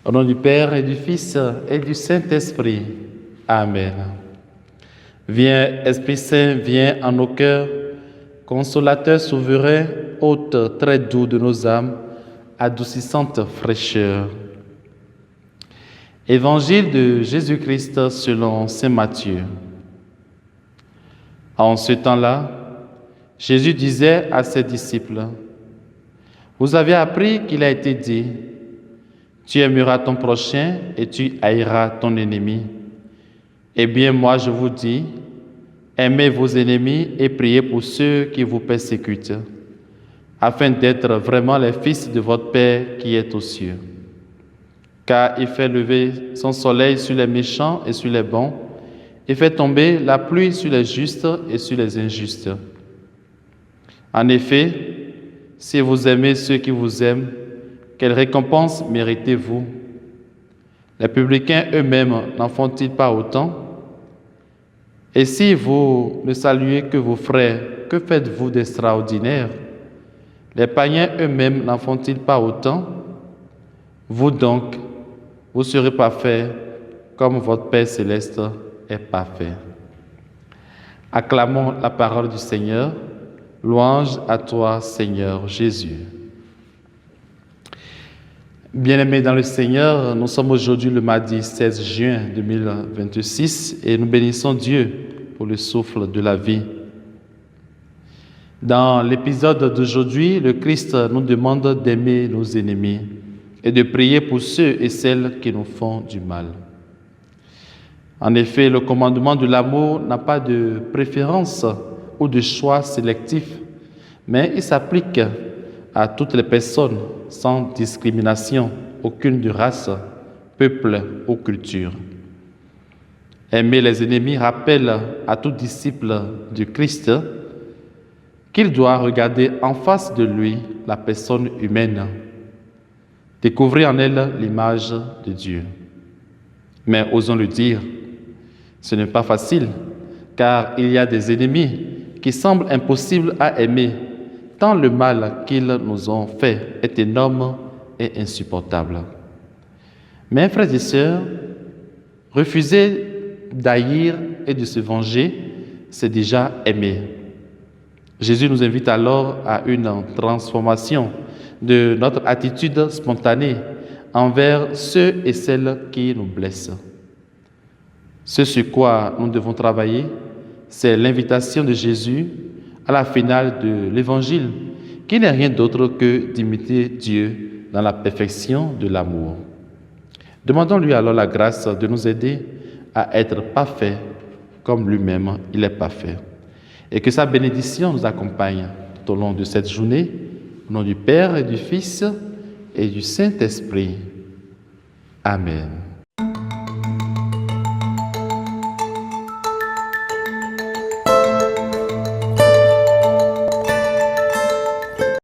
Au nom du Père et du Fils et du Saint-Esprit. Amen. Viens, Esprit Saint, viens en nos cœurs, consolateur souverain, hôte très doux de nos âmes, adoucissante fraîcheur. Évangile de Jésus-Christ selon saint Matthieu. En ce temps-là, Jésus disait à ses disciples, « Vous avez appris qu'il a été dit, tu aimeras ton prochain et tu haïras ton ennemi. Eh bien, moi je vous dis, aimez vos ennemis et priez pour ceux qui vous persécutent, afin d'être vraiment les fils de votre Père qui est aux cieux. Car il fait lever son soleil sur les méchants et sur les bons, et fait tomber la pluie sur les justes et sur les injustes. En effet, si vous aimez ceux qui vous aiment, quelle récompense méritez-vous? Les publicains eux-mêmes n'en font-ils pas autant? Et si vous ne saluez que vos frères, que faites-vous d'extraordinaire? Les païens eux-mêmes n'en font-ils pas autant? Vous donc, vous serez parfaits comme votre Père céleste est parfait. Acclamons la parole du Seigneur. Louange à toi, Seigneur Jésus. Bien-aimés dans le Seigneur, nous sommes aujourd'hui le mardi 16 juin 2026 et nous bénissons Dieu pour le souffle de la vie. Dans l'épisode d'aujourd'hui, le Christ nous demande d'aimer nos ennemis et de prier pour ceux et celles qui nous font du mal. En effet, le commandement de l'amour n'a pas de préférence ou de choix sélectif, mais il s'applique à toutes les personnes sans discrimination, aucune de race, peuple ou culture. Aimer les ennemis rappelle à tout disciple du Christ qu'il doit regarder en face de lui la personne humaine, découvrir en elle l'image de Dieu. Mais osons le dire, ce n'est pas facile, car il y a des ennemis qui semblent impossibles à aimer, tant le mal qu'ils nous ont fait est énorme et insupportable. Mais frères et sœurs, refuser d'haïr et de se venger, c'est déjà aimer. Jésus nous invite alors à une transformation de notre attitude spontanée envers ceux et celles qui nous blessent. Ce sur quoi nous devons travailler, c'est l'invitation de Jésus à la finale de l'Évangile, qui n'est rien d'autre que d'imiter Dieu dans la perfection de l'amour. Demandons-lui alors la grâce de nous aider à être parfaits comme lui-même, il est parfait. Et que sa bénédiction nous accompagne tout au long de cette journée, au nom du Père et du Fils et du Saint-Esprit. Amen.